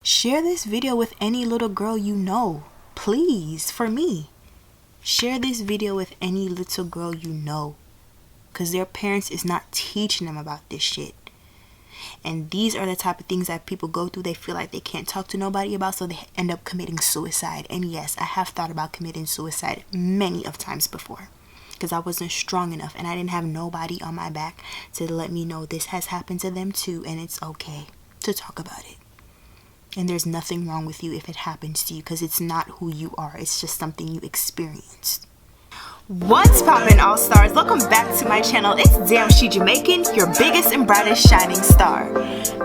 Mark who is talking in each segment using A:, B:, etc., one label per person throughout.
A: Share this video with any little girl you know. Please, for me. Share this video with any little girl you know. Because their parents is not teaching them about this shit. And these are the type of things that people go through. They feel like they can't talk to nobody about, so they end up committing suicide. And yes, I have thought about committing suicide many of times before. Because I wasn't strong enough and I didn't have nobody on my back to let me know this has happened to them too. And it's okay to talk about it. And there's nothing wrong with you if it happens to you, because it's not who you are. It's just something you experienced. What's poppin', all stars? Welcome back to my channel. It's Damn She Jamaican, your biggest and brightest shining star.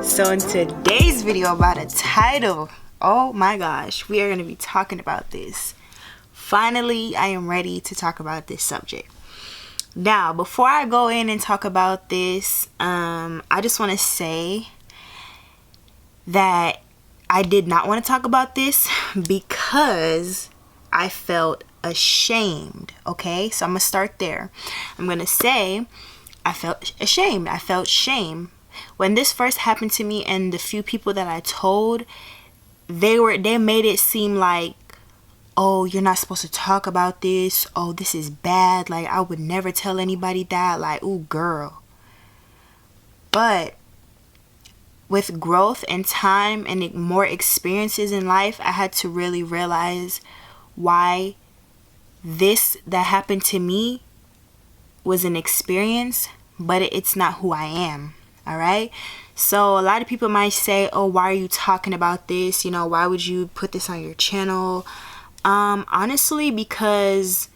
A: So in today's video about a title, oh my gosh, we are going to be talking about this. Finally, I am ready to talk about this subject. Now, before I go in and talk about this, I just want to say that I did not want to talk about this because I felt ashamed. Okay, so I'm gonna start there. I'm gonna say I felt ashamed. I felt shame when this first happened to me, and the few people that I told, they made it seem like, oh, you're not supposed to talk about this. Oh, this is bad. Like, I would never tell anybody that. Like, ooh, girl. But with growth and time and more experiences in life, I had to really realize why this that happened to me was an experience, but it's not who I am. All right. So a lot of people might say, oh, why are you talking about this? You know, why would you put this on your channel? Honestly, because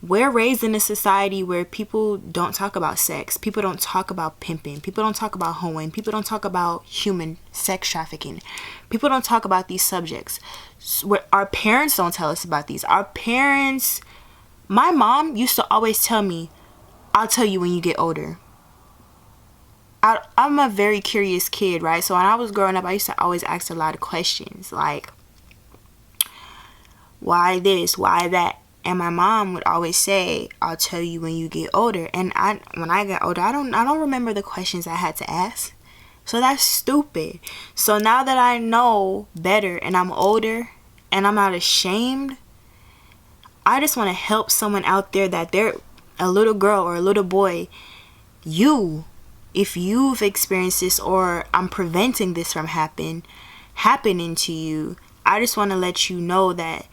A: we're raised in a society where people don't talk about sex. People don't talk about pimping. People don't talk about hoeing. People don't talk about human sex trafficking. People don't talk about these subjects. Our parents don't tell us about these. Our parents, my mom used to always tell me, I'll tell you when you get older. I'm a very curious kid, right? So when I was growing up, I used to always ask a lot of questions like, why this? Why that? And my mom would always say, I'll tell you when you get older. And when I got older, I don't remember the questions I had to ask. So that's stupid. So now that I know better and I'm older and I'm not ashamed, I just want to help someone out there that they're a little girl or a little boy. If you've experienced this, or I'm preventing this from happening to you, I just want to let you know that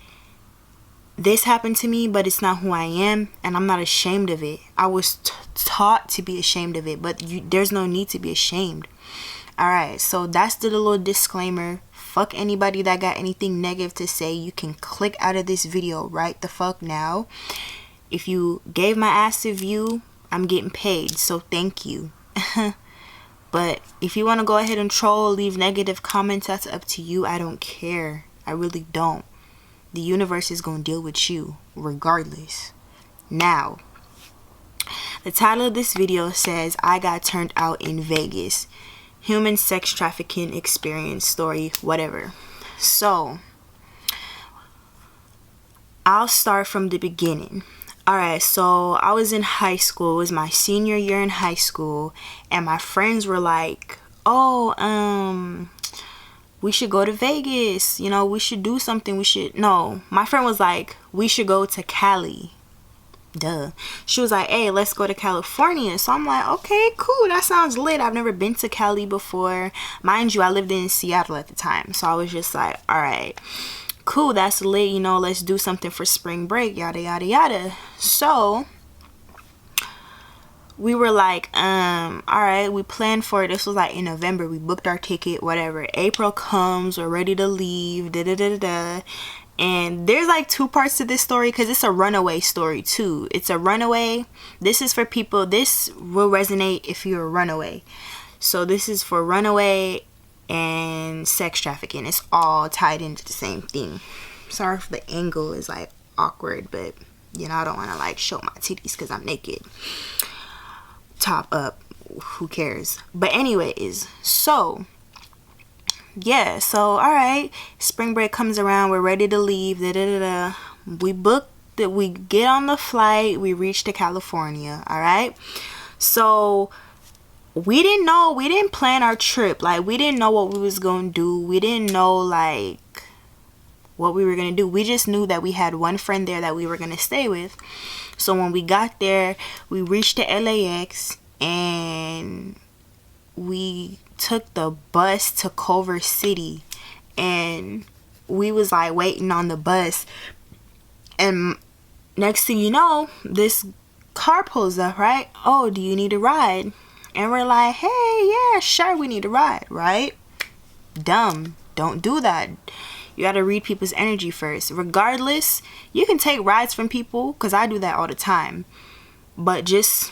A: this happened to me, but it's not who I am, and I'm not ashamed of it. I was taught to be ashamed of it, but there's no need to be ashamed. Alright, so that's the little disclaimer. Fuck anybody that got anything negative to say. You can click out of this video right the fuck now. If you gave my ass a view, I'm getting paid, so thank you. But if you want to go ahead and troll, leave negative comments, that's up to you. I don't care. I really don't. The universe is going to deal with you regardless. Now, the title of this video says, I got turned out in Vegas. Human sex trafficking experience story, whatever. So, I'll start from the beginning. Alright, so I was in high school. It was my senior year in high school. And my friends were like, oh, we should go to Vegas, you know, we should do something, my friend was like, we should go to Cali. Duh. She was like, hey, let's go to California. So I'm like, okay, cool, that sounds lit. I've never been to Cali before. Mind you, I lived in Seattle at the time. So I was just like, all right, cool, that's lit, you know, let's do something for spring break, yada, yada, yada. So we were like, alright, we planned for it. This was like in November. We booked our ticket, whatever. April comes, we're ready to leave, and there's like two parts to this story, because it's a runaway story too. It's a runaway. This is for people, this will resonate if you're a runaway. So this is for runaway and sex trafficking. It's all tied into the same thing. Sorry if the angle is like awkward, but you know, I don't want to like show my titties because I'm naked. Top up, who cares? But anyways, so yeah, so all right, spring break comes around, we're ready to leave, we booked that, we get on the flight, we reach to California. All right, so we didn't know, we didn't plan our trip. Like, we didn't know what we was gonna do. We didn't know like what we were gonna do. We just knew that we had one friend there that we were gonna stay with. So when we got there, we reached the LAX and we took the bus to Culver City, and we was like waiting on the bus, and next thing you know, this car pulls up, right? Oh, do you need a ride? And we're like, hey, yeah, sure, we need a ride, right? Dumb. Don't do that. You gotta read people's energy first. Regardless, you can take rides from people, because I do that all the time. But just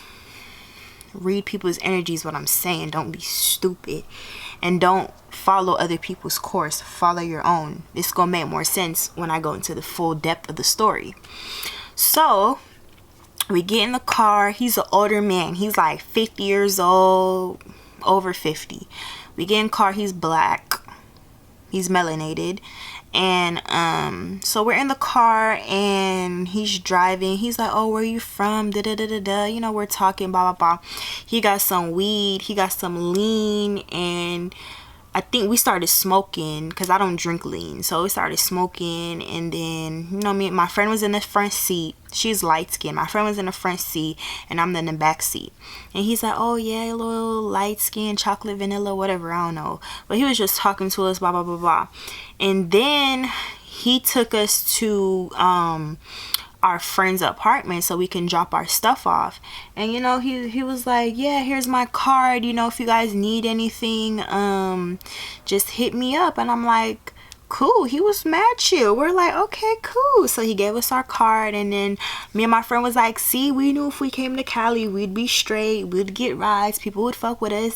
A: read people's energy is what I'm saying. Don't be stupid. And don't follow other people's course. Follow your own. It's gonna make more sense when I go into the full depth of the story. So we get in the car. He's an older man. He's like 50 years old, over 50. We get in the car. He's black. He's melanated. And so we're in the car and he's driving. He's like, oh, where are you from? Da da da da da. You know, we're talking, blah blah blah. He got some weed, he got some lean, and I think we started smoking, because I don't drink lean. So we started smoking, and then, you know, my friend was in the front seat. She's light skinned. My friend was in the front seat, and I'm in the back seat. And he's like, oh yeah, a little light skin, chocolate, vanilla, whatever, I don't know. But he was just talking to us, blah blah blah blah. And then he took us to our friend's apartment so we can drop our stuff off. And you know, he was like, yeah, here's my card, you know, if you guys need anything, just hit me up. And I'm like, cool. He was mad chill. We're like, okay, cool. So he gave us our card, and then me and my friend was like, see, we knew if we came to Cali we'd be straight, we'd get rides, people would fuck with us.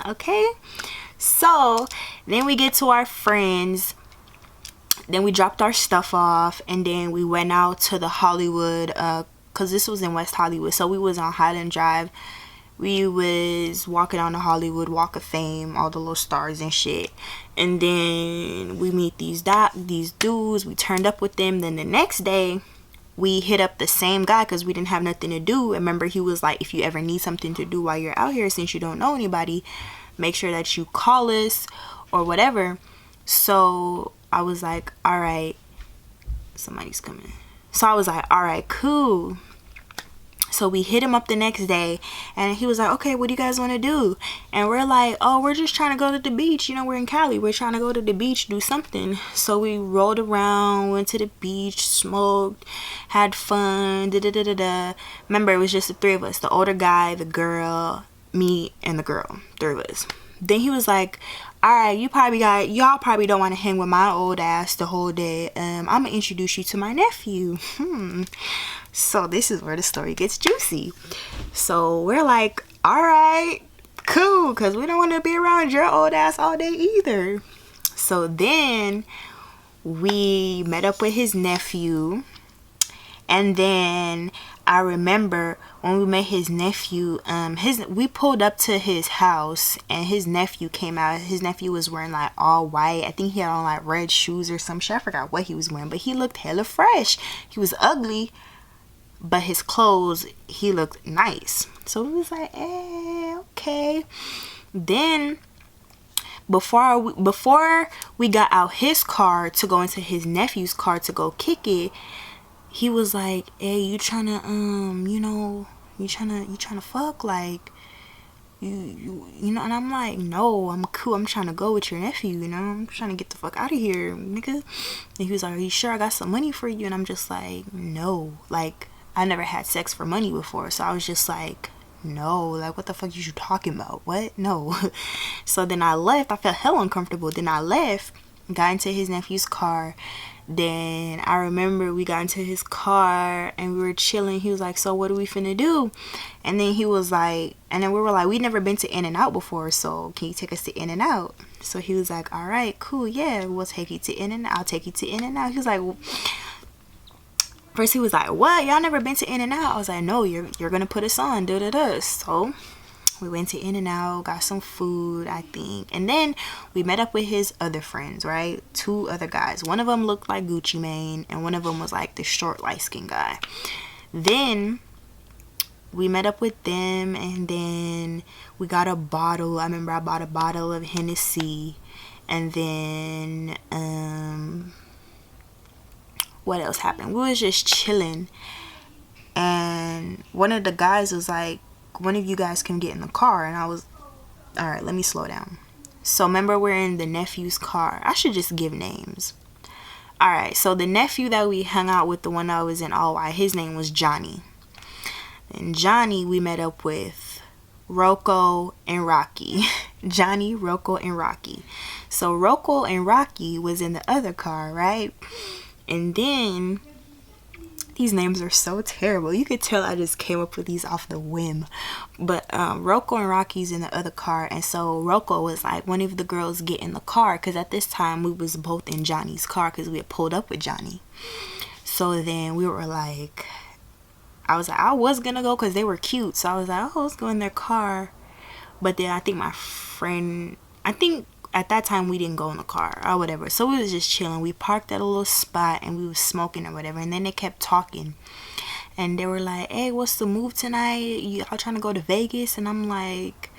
A: Okay. So then we get to our friends. Then we dropped our stuff off, and then we went out to the Hollywood, because this was in West Hollywood. So we was on Highland Drive. We was walking on the Hollywood Walk of Fame, all the little stars and shit. And then we meet these dudes. We turned up with them. Then the next day, we hit up the same guy because we didn't have nothing to do. Remember, he was like, if you ever need something to do while you're out here, since you don't know anybody, make sure that you call us or whatever. So I was like, all right, somebody's coming. So I was like, all right, cool. So we hit him up the next day, and he was like, okay, what do you guys want to do? And we're like, oh, we're just trying to go to the beach. You know, we're in Cali. We're trying to go to the beach, do something. So we rolled around, went to the beach, smoked, had fun, da-da-da-da-da. Remember, it was just the three of us, the older guy, the girl, me, and the girl, three of us. Then he was like, all right, y'all probably don't want to hang with my old ass the whole day. I'm gonna introduce you to my nephew. So this is where the story gets juicy. So we're like, all right, cool, because we don't want to be around your old ass all day either. So then we met up with his nephew, and then I remember when we met his nephew, we pulled up to his house, and his nephew came out. His nephew was wearing like all white. I think he had on like red shoes or some shit. I forgot what he was wearing, but he looked hella fresh. He was ugly, but his clothes, he looked nice. So we was like, okay. Then before we got out his car to go into his nephew's car to go kick it, he was like, hey, you tryna you tryna fuck, like, you know? And I'm like, no, I'm cool, I'm trying to go with your nephew, you know, I'm trying to get the fuck out of here, nigga. And he was like, are you sure? I got some money for you. And I'm just like, no, like, I never had sex for money before. So I was just like, no, like, what the fuck you talking about? What? No. So then I left. I felt hell uncomfortable. Then I left, got into his nephew's car. Then I remember we got into his car and we were chilling. He was like, so what are we finna do? And then he was like, and then we were like, we'd never been to In-N-Out before, so can you take us to In-N-Out? So he was like, all right, cool, yeah, we'll take you to In-N-Out. I'll take you to In-N-Out. He was like, first he was like, what? Y'all never been to In-N-Out? I was like, no, you're gonna put us on, da-da-da. So we went to In-N-Out, got some food, I think. And then we met up with his other friends, right? Two other guys. One of them looked like Gucci Mane, and one of them was like the short, light-skinned guy. Then we met up with them, and then we got a bottle. I remember I bought a bottle of Hennessy, and then what else happened? We was just chilling, and one of the guys was like, one of you guys can get in the car. And I was, all right, let me slow down. So remember, we're in the nephew's car. I should just give names. All right, so the nephew that we hung out with, the one that was in all white, his name was Johnny. And Johnny, we met up with Rocco and Rocky. Johnny, Rocco, and Rocky. So Rocco and Rocky was in the other car, right? And then, these names are so terrible. You could tell I just came up with these off the whim. But Rocco and Rocky's in the other car. And so Rocco was like, one of the girls get in the car. Because at this time, we was both in Johnny's car. Because we had pulled up with Johnny. So then we were like, I was like, I was going to go because they were cute. So I was like, oh, let's go in their car. But then I think my friend, at that time we didn't go in the car or whatever, so we was just chilling. We parked at a little spot and we was smoking or whatever, and then they kept talking and they were like, hey, what's the move tonight? Y'all trying to go to Vegas? And I'm like,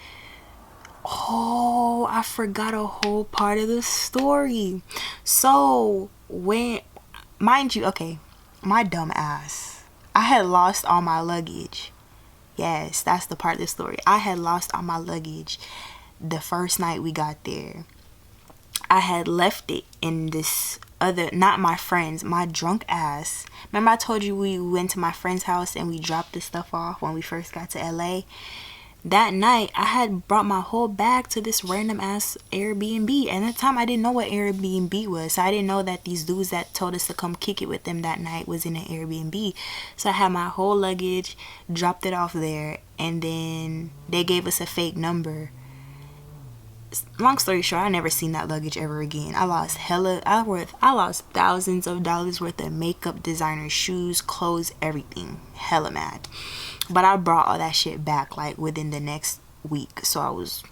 A: oh, I forgot a whole part of the story. So when, mind you, okay, my dumb ass, I had lost all my luggage. Yes, that's the part of the story. I had lost all my luggage the first night we got there. I had left it in this other, not my friends, my drunk ass. Remember I told you we went to my friend's house and we dropped the stuff off when we first got to LA? That night, I had brought my whole bag to this random ass Airbnb. And at the time, I didn't know what Airbnb was. So I didn't know that these dudes that told us to come kick it with them that night was in an Airbnb. So I had my whole luggage, dropped it off there, and then they gave us a fake number. Long story short, I never seen that luggage ever again. I lost thousands of dollars worth of makeup, designer, shoes, clothes, everything. Hella mad. But I brought all that shit back like within the next week. So I was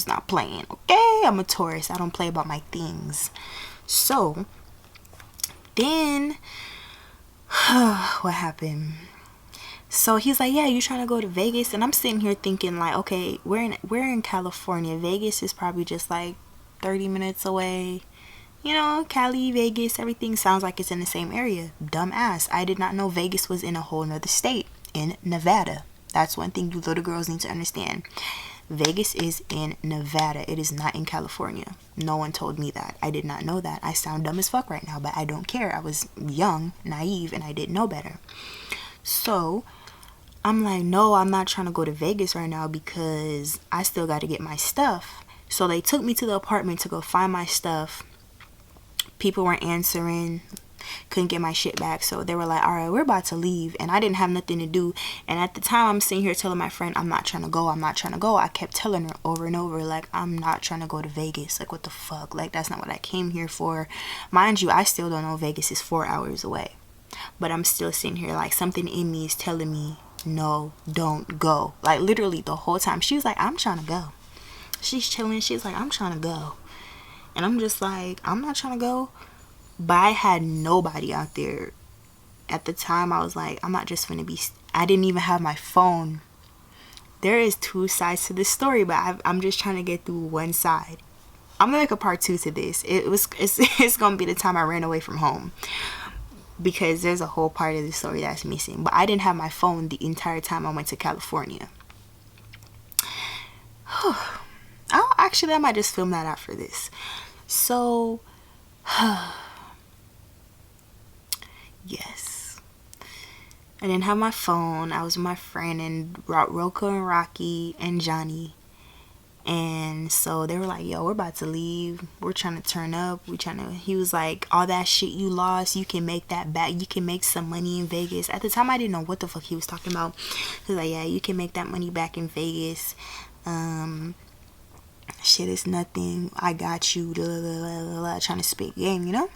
A: not playing. Okay, I'm a tourist. I don't play about my things. So then what happened? So he's like, yeah, you trying to go to Vegas? And I'm sitting here thinking like, okay, we're in California. Vegas is probably just like 30 minutes away. You know, Cali, Vegas, everything sounds like it's in the same area. Dumbass. I did not know Vegas was in a whole nother state, in Nevada. That's one thing you little girls need to understand. Vegas is in Nevada. It is not in California. No one told me that. I did not know that. I sound dumb as fuck right now, but I don't care. I was young, naive, and I didn't know better. So I'm like, no, I'm not trying to go to Vegas right now because I still got to get my stuff. So they took me to the apartment to go find my stuff. People weren't answering, couldn't get my shit back. So they were like, all right, we're about to leave. And I didn't have nothing to do. And at the time, I'm sitting here telling my friend, I'm not trying to go. I'm not trying to go. I kept telling her over and over, like, I'm not trying to go to Vegas. Like, what the fuck? Like, that's not what I came here for. Mind you, I still don't know Vegas is 4 hours away. But I'm still sitting here like something in me is telling me, no, don't go. Like literally the whole time. She was like, I'm trying to go. She's chilling. She's like, I'm trying to go. And I'm just like, I'm not trying to go. But I had nobody out there. At the time, I was like, I'm not just going to be... I didn't even have my phone. There is two sides to this story, but I'm just trying to get through one side. I'm going to make a part 2 to this. It's going to be the time I ran away from home. Because there's a whole part of the story that's missing. But I didn't have my phone the entire time I went to California. Actually, I might just film that after this. So, yes. I didn't have my phone. I was with my friend and Rocco and Rocky and Johnny. And so they were like, yo, we're about to leave. We're trying to turn up. He was like, all that shit you lost, you can make that back. You can make some money in Vegas. At the time, I didn't know what the fuck he was talking about. He was like, yeah, you can make that money back in Vegas. Shit is nothing. I got you. Trying to spit game, you know?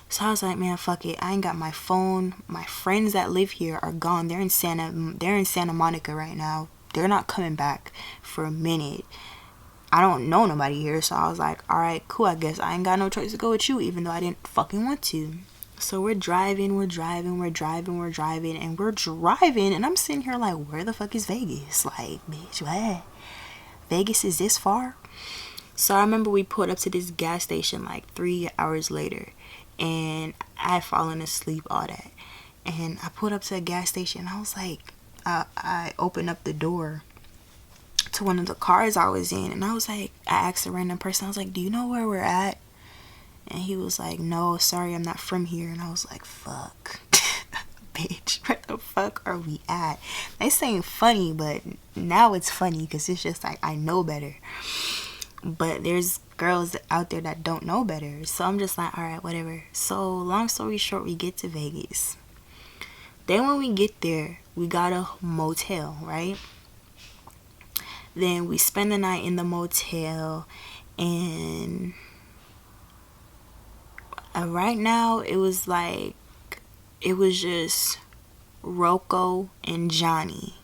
A: So I was like, man, fuck it. I ain't got my phone. My friends that live here are gone. They're in Santa Monica right now. They're not coming back for a minute. I don't know nobody here. So I was like, all right, cool. I guess I ain't got no choice to go with you, even though I didn't fucking want to. So we're driving, and I'm sitting here like, where the fuck is Vegas? Like, bitch, what? Vegas is this far? So I remember we pulled up to this gas station like 3 hours later, and I had fallen asleep, all that. And I pulled up to a gas station, and I was like, I opened up the door to one of the cars I was in, and I was like, I asked a random person, I was like, do you know where we're at? And he was like, no, sorry, I'm not from here. And I was like, fuck. Bitch, where the fuck are we at? This ain't funny, but now it's funny because it's just like, I know better. But there's girls out there that don't know better. So I'm just like, alright, whatever. So long story short, we get to Vegas. Then when we get there, we got a motel, right? Then we spend the night in the motel, and right now it was just Rocco and Johnny,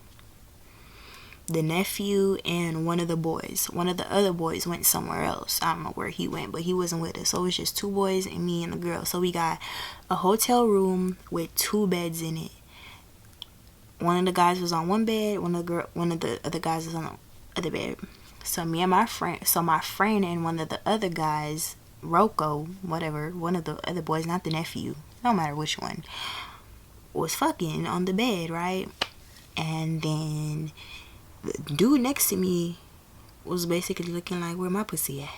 A: the nephew, and one of the boys. One of the other boys went somewhere else. I don't know where he went, but he wasn't with us. So it was just 2 boys and me and the girl. So we got a hotel room with 2 beds in it. One of the guys was on one bed, one of the other guys was on the other bed. So me and my friend and one of the other guys, Rocco, whatever, one of the other boys, not the nephew, no matter which one, was fucking on the bed, right? And then the dude next to me was basically looking like, where my pussy at?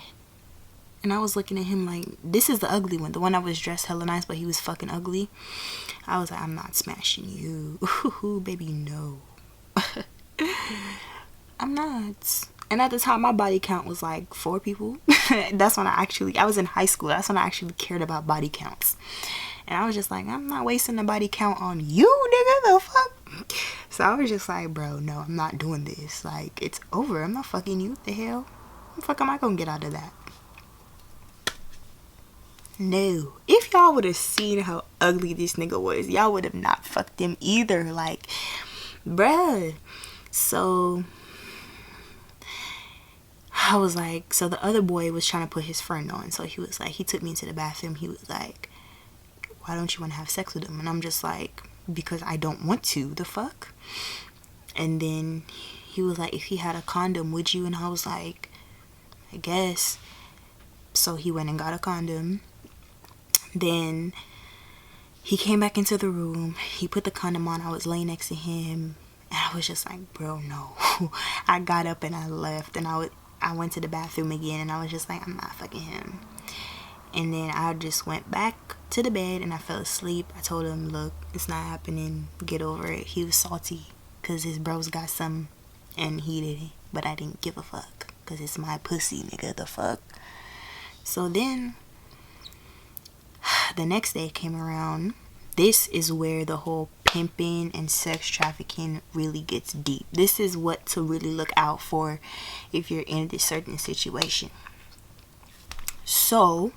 A: And I was looking at him like, this is the ugly one, the one that was dressed hella nice, but he was fucking ugly. I was like, I'm not smashing you. Ooh, baby, no. I'm not. And at the time, my body count was like 4 people. That's when I was in high school. That's when I actually cared about body counts. And I was just like, I'm not wasting the body count on you, nigga, the fuck? So I was just like, bro, no, I'm not doing this. Like, it's over. I'm not fucking you. What the hell? What the fuck am I gonna get out of that? No. If y'all would have seen how ugly this nigga was, y'all would have not fucked him either. Like, bruh. So I was like, so the other boy was trying to put his friend on. So he was like, he took me into the bathroom. He was like, why don't you want to have sex with him? And I'm just like, because I don't want to. The fuck? And then he was like, if he had a condom, would you? And I was like, I guess. So he went and got a condom. Then he came back into the room. He put the condom on. I was laying next to him. And I was just like, bro, no. I got up and I left. And I went to the bathroom again. And I was just like, I'm not fucking him. And then I just went back to the bed and I fell asleep. I told him, look, it's not happening. Get over it. He was salty because his bros got some and he didn't. But I didn't give a fuck because it's my pussy, nigga. The fuck? So then the next day came around. This is where the whole pimping and sex trafficking really gets deep. This is what to really look out for if you're in this certain situation. So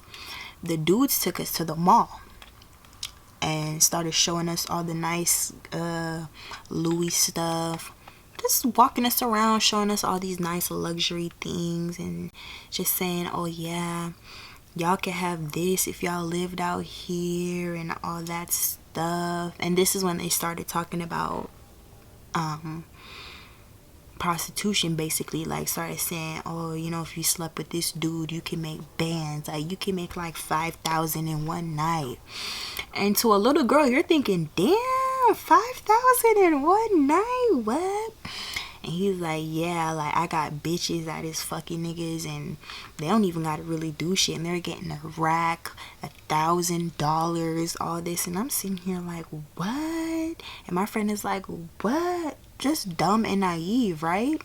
A: the dudes took us to the mall and started showing us all the nice Louis stuff, just walking us around, showing us all these nice luxury things, and just saying, oh yeah, y'all can have this if y'all lived out here and all that stuff. And this is when they started talking about prostitution, basically. Like, started saying, oh, you know, if you slept with this dude, you can make bands. Like, you can make like 5,000 in one night. And to a little girl, you're thinking, damn, 5,000 in one night? What? And he's like, yeah, like, I got bitches that is fucking niggas and they don't even gotta really do shit, and they're getting a rack, $1,000, all this. And I'm sitting here like, what? And my friend is like, what? Just dumb and naive, right?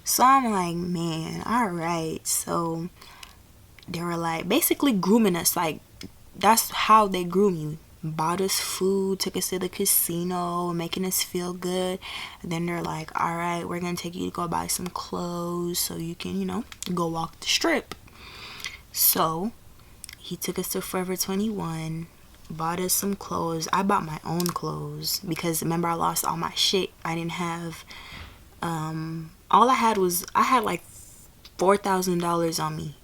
A: So I'm like, man, alright. So they were like basically grooming us. Like, that's how they groom you. Bought us food, took us to the casino, making us feel good. And then they're like, alright, we're gonna take you to go buy some clothes so you can, you know, go walk the strip. So he took us to Forever 21, bought us some clothes. I bought my own clothes because remember, I lost all my shit. I didn't have all I had like $4,000 on me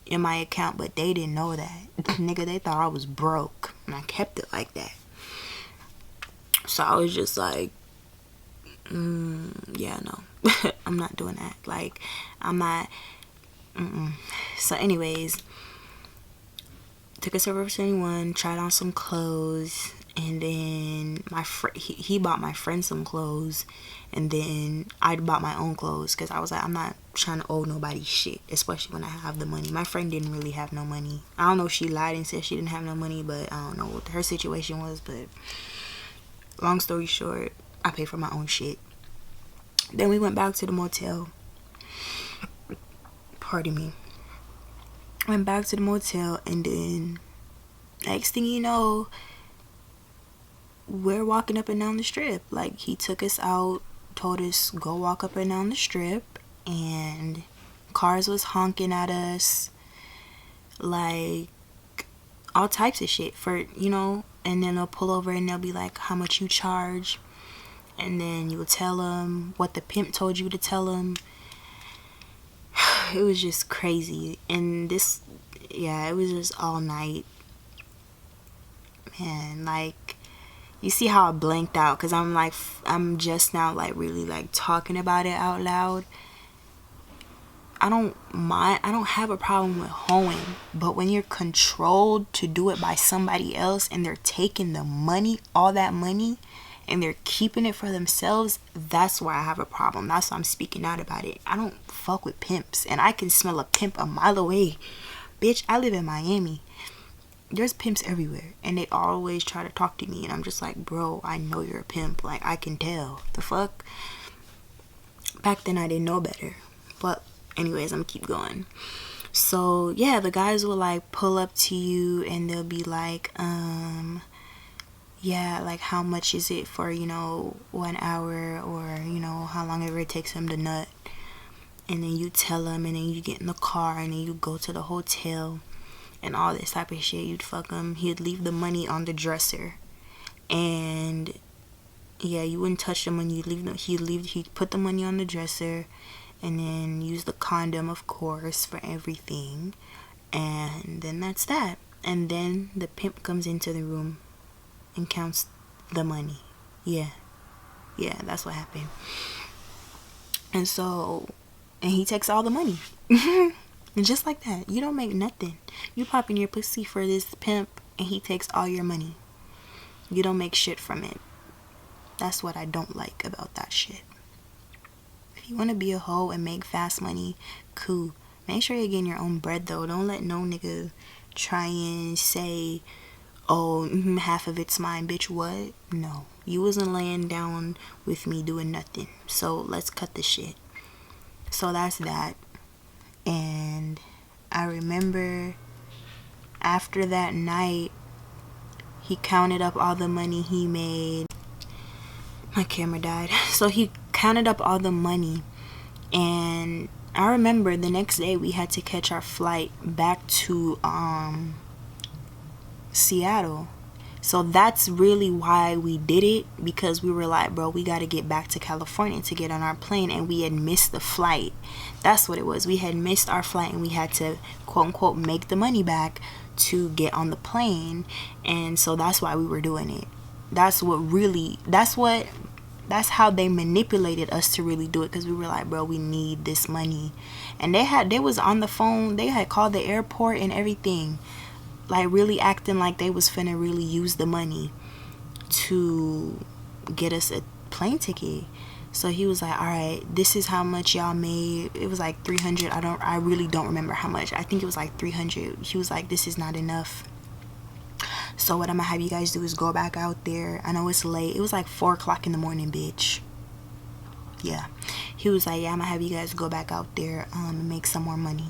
A: in my account, but they didn't know that. Nigga, they thought I was broke, and I kept it like that. So I was just like, yeah, no. I'm not doing that. Like, I'm not. So anyways, took us over to 21, tried on some clothes, and then my friend, he bought my friend some clothes, and then I bought my own clothes, because I was like, I'm not trying to owe nobody shit, especially when I have the money. My friend didn't really have no money. I don't know if she lied and said she didn't have no money, but I don't know what her situation was. But long story short, I paid for my own shit. Then we went back to the motel. Pardon me. Went back to the motel, and then next thing you know, we're walking up and down the strip. Like, he took us out, told us go walk up and down the strip, and cars was honking at us, like all types of shit for, you know. And then they'll pull over and they'll be like, how much you charge? And then you'll tell them what the pimp told you to tell them. It was just crazy. And this, yeah, it was just all night. Man, like, you see how I blanked out, because I'm like, I'm just now like really like talking about it out loud. I don't have a problem with hoeing, but when you're controlled to do it by somebody else, and they're taking the money, all that money, and they're keeping it for themselves, that's where I have a problem. That's why I'm speaking out about it. I don't fuck with pimps, and I can smell a pimp a mile away. Bitch, I live in Miami. There's pimps everywhere, and they always try to talk to me, and I'm just like, bro, I know you're a pimp. Like, I can tell. The fuck? Back then I didn't know better. But anyways, I'm gonna keep going. So yeah, the guys will like pull up to you, and they'll be like, yeah, like, how much is it for, you know, 1 hour, or, you know, how long ever it takes them to nut. And then you tell them, and then you get in the car, and then you go to the hotel, and all this type of shit. You'd fuck him. He'd leave the money on the dresser, and yeah, you wouldn't touch them when you leave them. He'd put the money on the dresser, and then use the condom, of course, for everything. And then that's that. And then the pimp comes into the room and counts the money. Yeah, that's what happened. And so, and he takes all the money. And just like that, you don't make nothing. You pop in your pussy for this pimp, and he takes all your money. You don't make shit from it. That's what I don't like about that shit. If you want to be a hoe and make fast money, cool. Make sure you're getting your own bread, though. Don't let no nigga try and say, oh, half of it's mine. Bitch, what? No. You wasn't laying down with me doing nothing. So let's cut the shit. So that's that. And I remember after that night, he counted up all the money he made. My camera died. So he counted up all the money, and I remember the next day we had to catch our flight back to Seattle. So that's really why we did it, because we were like, bro, we got to get back to California to get on our plane, and we had missed the flight. That's what it was. We had missed our flight, and we had to, quote unquote, make the money back to get on the plane. And so that's why we were doing it. That's how they manipulated us to really do it, because we were like, bro, we need this money. And they was on the phone. They had called the airport and everything, like really acting like they was finna really use the money to get us a plane ticket. So he was like, all right, this is how much y'all made. It was like 300. I really don't remember how much. I think it was like 300. He was like, this is not enough. So what I'm gonna have you guys do is go back out there. I know it's late. It was like 4 o'clock in the morning, bitch. Yeah. He was like, yeah, I'm gonna have you guys go back out there and make some more money.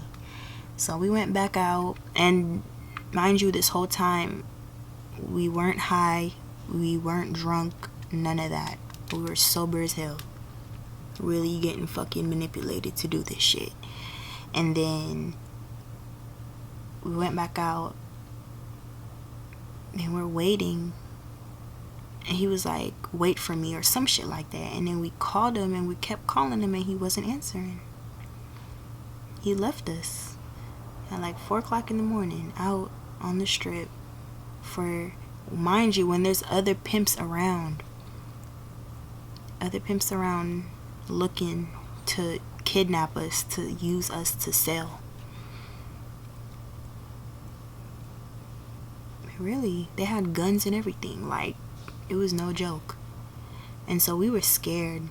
A: So we went back out, and mind you, this whole time we weren't high, we weren't drunk, none of that. We were sober as hell. Really getting fucking manipulated to do this shit. And then we went back out, and we're waiting, and he was like, wait for me, or some shit like that. And then we called him, and we kept calling him, and he wasn't answering. He left us. at like 4 o'clock in the morning out on the strip for, mind you, when there's other pimps around looking to kidnap us, to use us to sell. Really, they had guns and everything. Like, it was no joke. And so we were scared.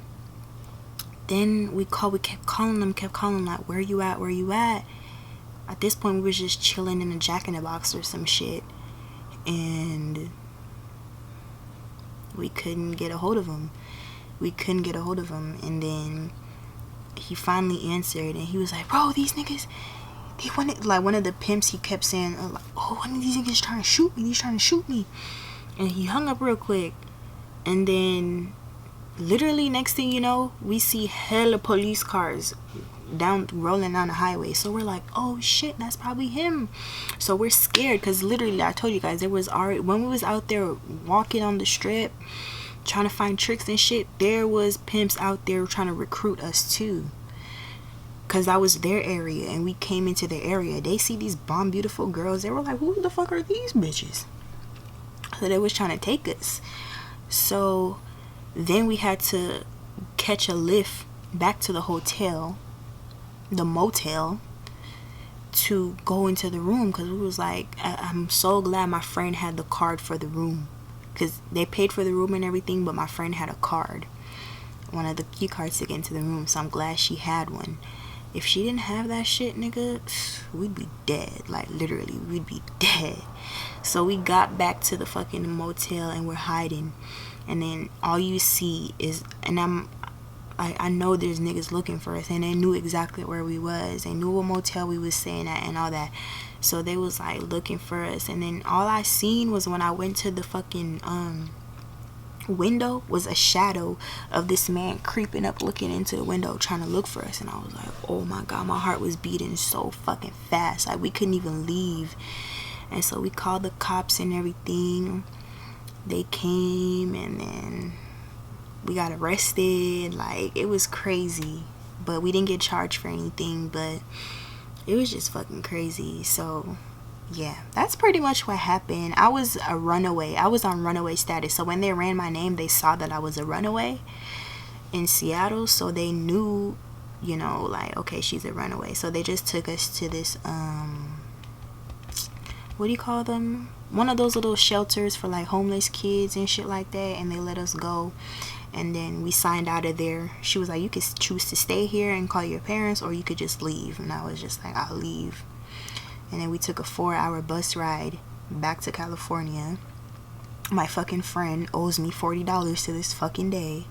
A: Then we kept calling them, like, where you at? At this point, we was just chilling in a Jack in the Box or some shit, and we couldn't get a hold of him. And then he finally answered, and he was like, bro, these niggas, they wanted, like, one of the pimps, he kept saying, like, oh, one of these niggas trying to shoot me. And he hung up real quick. And then literally next thing you know, we see hella police cars rolling down the highway. So we're like, oh shit, that's probably him. So we're scared, because literally, I told you guys, there was already, when we was out there walking on the strip trying to find tricks and shit, there was pimps out there trying to recruit us too, because that was their area, and we came into their area. They see these bomb beautiful girls, they were like, who the fuck are these bitches? So they was trying to take us. So then we had to catch a lift back to the motel, to go into the room, because we was like, I'm so glad my friend had the card for the room, because they paid for the room and everything, but my friend had a card, one of the key cards to get into the room. So I'm glad she had one. If she didn't have that shit, nigga, we'd be dead. Like, literally, we'd be dead. So we got back to the fucking motel, and we're hiding. And then all you see is, and I know there's niggas looking for us, and they knew exactly where we was. They knew what motel we was staying at and all that. So they was like looking for us. And then all I seen was, when I went to the fucking window, was a shadow of this man creeping up, looking into the window, trying to look for us. And I was like, oh my god, my heart was beating so fucking fast. Like, we couldn't even leave. And so we called the cops and everything. They came, and then we got arrested. Like, it was crazy, but we didn't get charged for anything. But it was just fucking crazy. So yeah, that's pretty much what happened. I was a runaway. I was on runaway status. So when they ran my name, they saw that I was a runaway in Seattle. So they knew, you know, like, okay, she's a runaway. So they just took us to this, what do you call them? One of those little shelters for like homeless kids and shit like that. And they let us go. And then we signed out of there. She was like, you could choose to stay here and call your parents, or you could just leave. And I was just like, I'll leave. And then we took a 4-hour bus ride back to California. My fucking friend owes me $40 to this fucking day.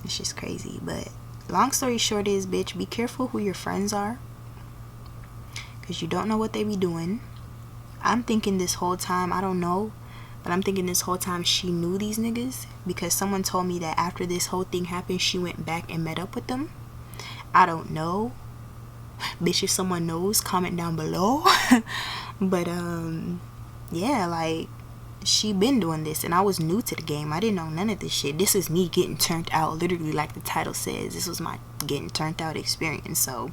A: It's just crazy. But long story short is, bitch, be careful who your friends are, because you don't know what they be doing. I'm thinking this whole time, I don't know, but I'm thinking this whole time she knew these niggas, because someone told me that after this whole thing happened, she went back and met up with them. I don't know. Bitch, if someone knows, comment down below. But yeah, like, she been doing this, and I was new to the game. I didn't know none of this shit. This is me getting turned out, literally, like the title says. This was my getting turned out experience. So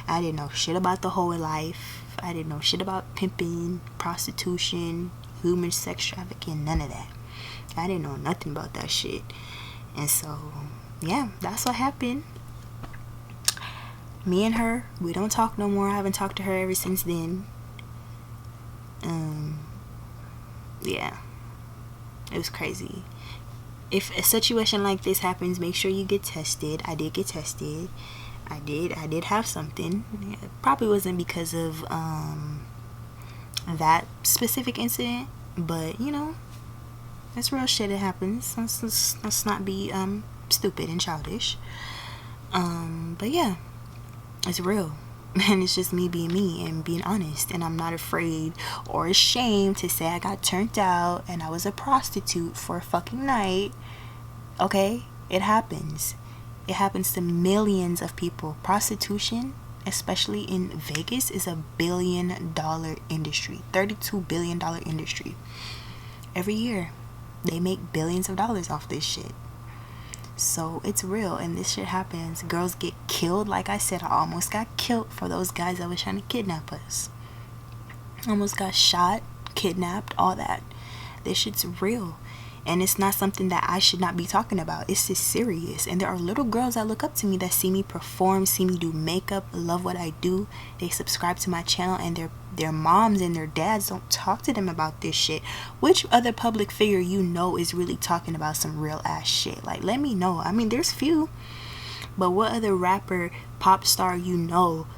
A: I didn't know shit about the whole life. I didn't know shit about pimping, prostitution, human sex trafficking, none of that. I didn't know nothing about that shit. And so yeah, that's what happened. Me and her, we don't talk no more. I haven't talked to her ever since then. Yeah, it was crazy. If a situation like this happens, make sure you get tested. I did get tested. I did have something. It probably wasn't because of that specific incident, but you know, it's real shit. It happens. Let's not be stupid and childish. But yeah, it's real. And it's just me being me and being honest. And I'm not afraid or ashamed to say I got turned out and I was a prostitute for a fucking night. Okay? It happens. It happens to millions of people. Prostitution, especially in Vegas, is $1 billion industry. $32 billion industry. Every year, they make billions of dollars off this shit. So it's real, and this shit happens. Girls get killed. Like I said, I almost got killed for those guys that was trying to kidnap us. Almost got shot, kidnapped, all that. This shit's real. And it's not something that I should not be talking about. It's just serious. And there are little girls that look up to me, that see me perform, see me do makeup, love what I do. They subscribe to my channel, and their moms and their dads don't talk to them about this shit. Which other public figure you know is really talking about some real ass shit? Like, let me know. I mean, there's few. But what other rapper, pop star you know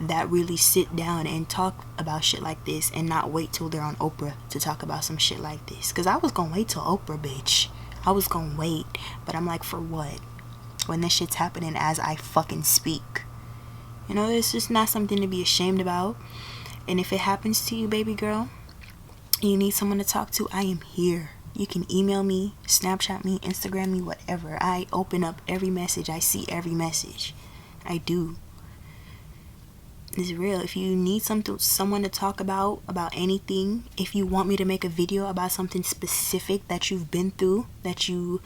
A: that really sit down and talk about shit like this and not wait till they're on Oprah to talk about some shit like this? Because I was gonna wait till Oprah, bitch. I was gonna wait. But I'm like, for what? When this shit's happening as I fucking speak. You know, it's just not something to be ashamed about. And if it happens to you, baby girl, you need someone to talk to, I am here. You can email me, Snapchat me, Instagram me, whatever. I open up every message. I see every message. I do. It's real. If you need someone to talk about anything, if you want me to make a video about something specific that you've been through, that you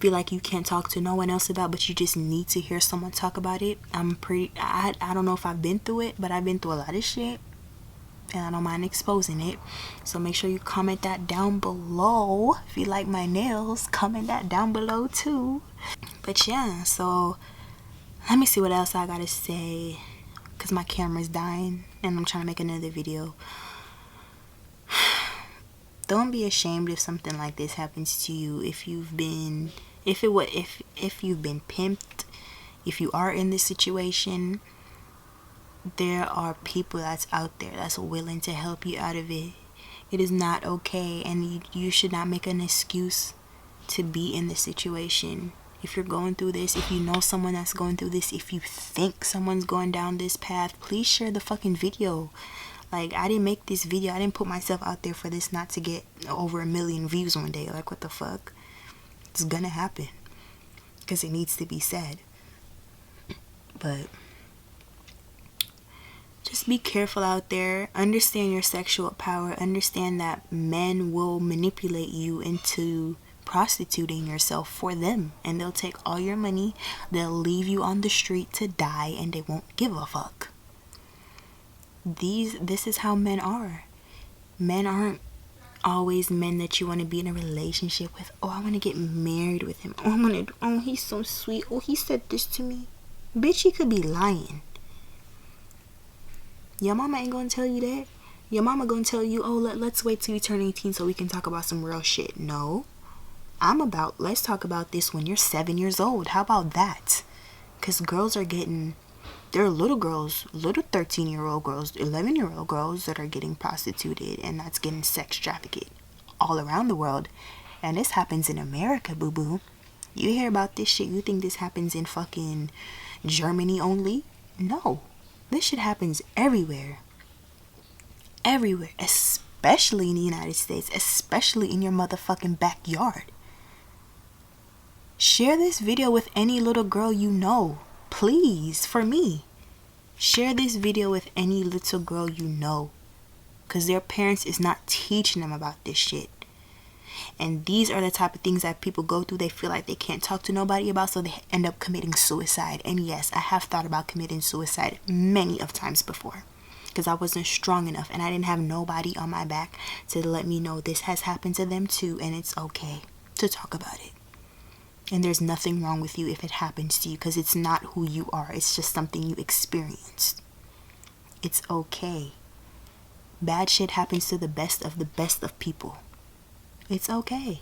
A: feel like you can't talk to no one else about, but you just need to hear someone talk about it, I don't know if I've been through it, but I've been through a lot of shit, and I don't mind exposing it. So make sure you comment that down below. If you like my nails, comment that down below too. But yeah, so let me see what else I gotta say, because my camera's dying and I'm trying to make another video. Don't be ashamed if something like this happens to you. If you've been pimped, if you are in this situation, there are people that's out there that's willing to help you out of it. It is not okay, and you should not make an excuse to be in this situation. If you're going through this, if you know someone that's going through this, if you think someone's going down this path, please share the fucking video. Like, I didn't make this video. I didn't put myself out there for this not to get over 1 million views one day. Like, what the fuck? It's gonna happen. Because it needs to be said. But just be careful out there. Understand your sexual power. Understand that men will manipulate you into prostituting yourself for them, and they'll take all your money. They'll leave you on the street to die, and they won't give a fuck. This is how men are. Men aren't always men that you want to be in a relationship with. Oh, I want to get married with him. Oh, he's so sweet. Oh, he said this to me. Bitch, he could be lying. Your mama ain't gonna tell you that. Your mama gonna tell you, oh, let's wait till you turn 18 so we can talk about some real shit. No. Let's talk about this when you're 7 years old. How about that? Because girls are getting, there are little girls, little 13-year-old girls, 11-year-old girls that are getting prostituted, and that's getting sex trafficked all around the world. And this happens in America, boo-boo. You hear about this shit, you think this happens in fucking Germany only? No. This shit happens everywhere. Everywhere. Especially in the United States. Especially in your motherfucking backyard. Share this video with any little girl you know. Please, for me. Share this video with any little girl you know. Because their parents is not teaching them about this shit. And these are the type of things that people go through. They feel like they can't talk to nobody about, so they end up committing suicide. And yes, I have thought about committing suicide many of times before. Because I wasn't strong enough, and I didn't have nobody on my back to let me know this has happened to them too, and it's okay to talk about it. And there's nothing wrong with you if it happens to you, because it's not who you are. It's just something you experienced. It's okay. Bad shit happens to the best of people. It's okay.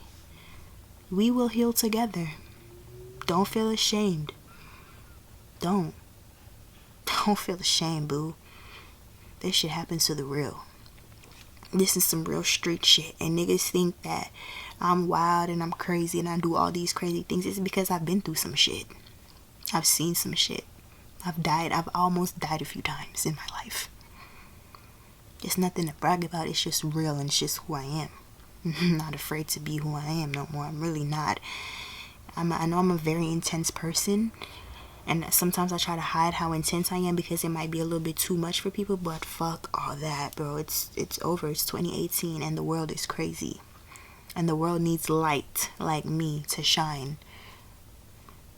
A: We will heal together. Don't feel ashamed. Don't feel ashamed, boo. This shit happens to the real. This is some real street shit. And niggas think that I'm wild and I'm crazy and I do all these crazy things. It's because I've been through some shit. I've seen some shit. I've almost died a few times in my life. It's nothing to brag about. It's just real, and it's just who I am. I'm not afraid to be who I am no more. I'm really not. I know I'm a very intense person, and sometimes I try to hide how intense I am because it might be a little bit too much for people, but fuck all that, bro. It's over. It's 2018 and the world is crazy. And the world needs light like me to shine.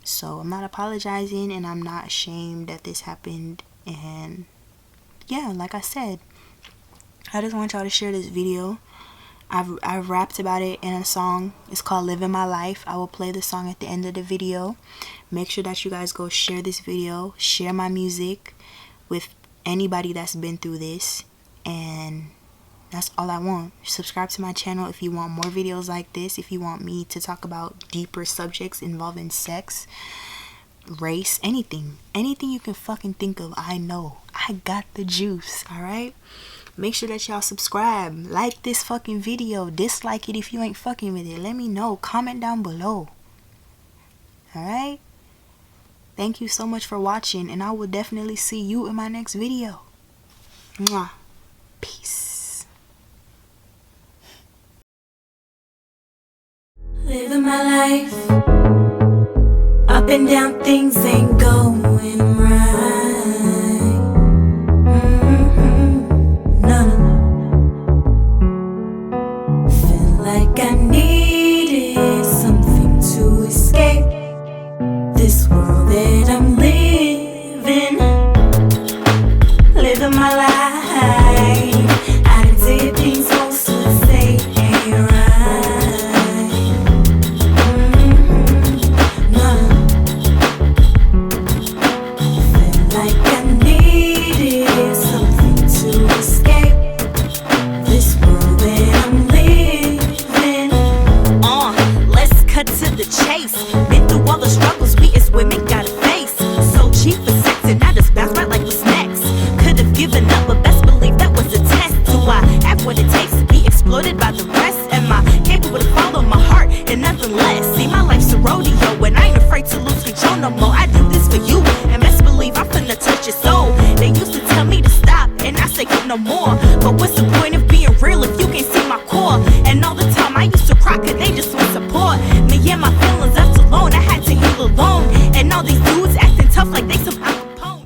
A: So I'm not apologizing, and I'm not ashamed that this happened. And yeah, like I said, I just want y'all to share this video. I've rapped about it in a song. It's called Living My Life. I will play the song at the end of the video. Make sure that you guys go share this video, share my music with anybody that's been through this. And that's all I want. Subscribe to my channel if you want more videos like this. If you want me to talk about deeper subjects involving sex, race, anything you can fucking think of, I know. I got the juice. All right, make sure that y'all subscribe, like this fucking video, dislike it if you ain't fucking with it. Let me know, comment down below. All right, thank you so much for watching, and I will definitely see you in my next video. Mwah. Peace.
B: Living my life, up and down, things ain't going right. No. Feel like I needed something to escape this world that I'm living. Living my life, I done did things most would say ain't right. No. Felt like I needed something to escape this world that I'm living. Let's cut to the chase. Been through all the struggles we as women gotta face. So cheap for sex, and I just bounce right like what's next. Could've given up, but best believe that was a test. Do I have what it takes to be exploited by the rest? Am I capable to follow my heart and nothing less? See, my life's a rodeo, and I ain't afraid to lose control no more. I do this for you, and best believe I'm finna touch your soul. They used to tell me to stop, and I say no more.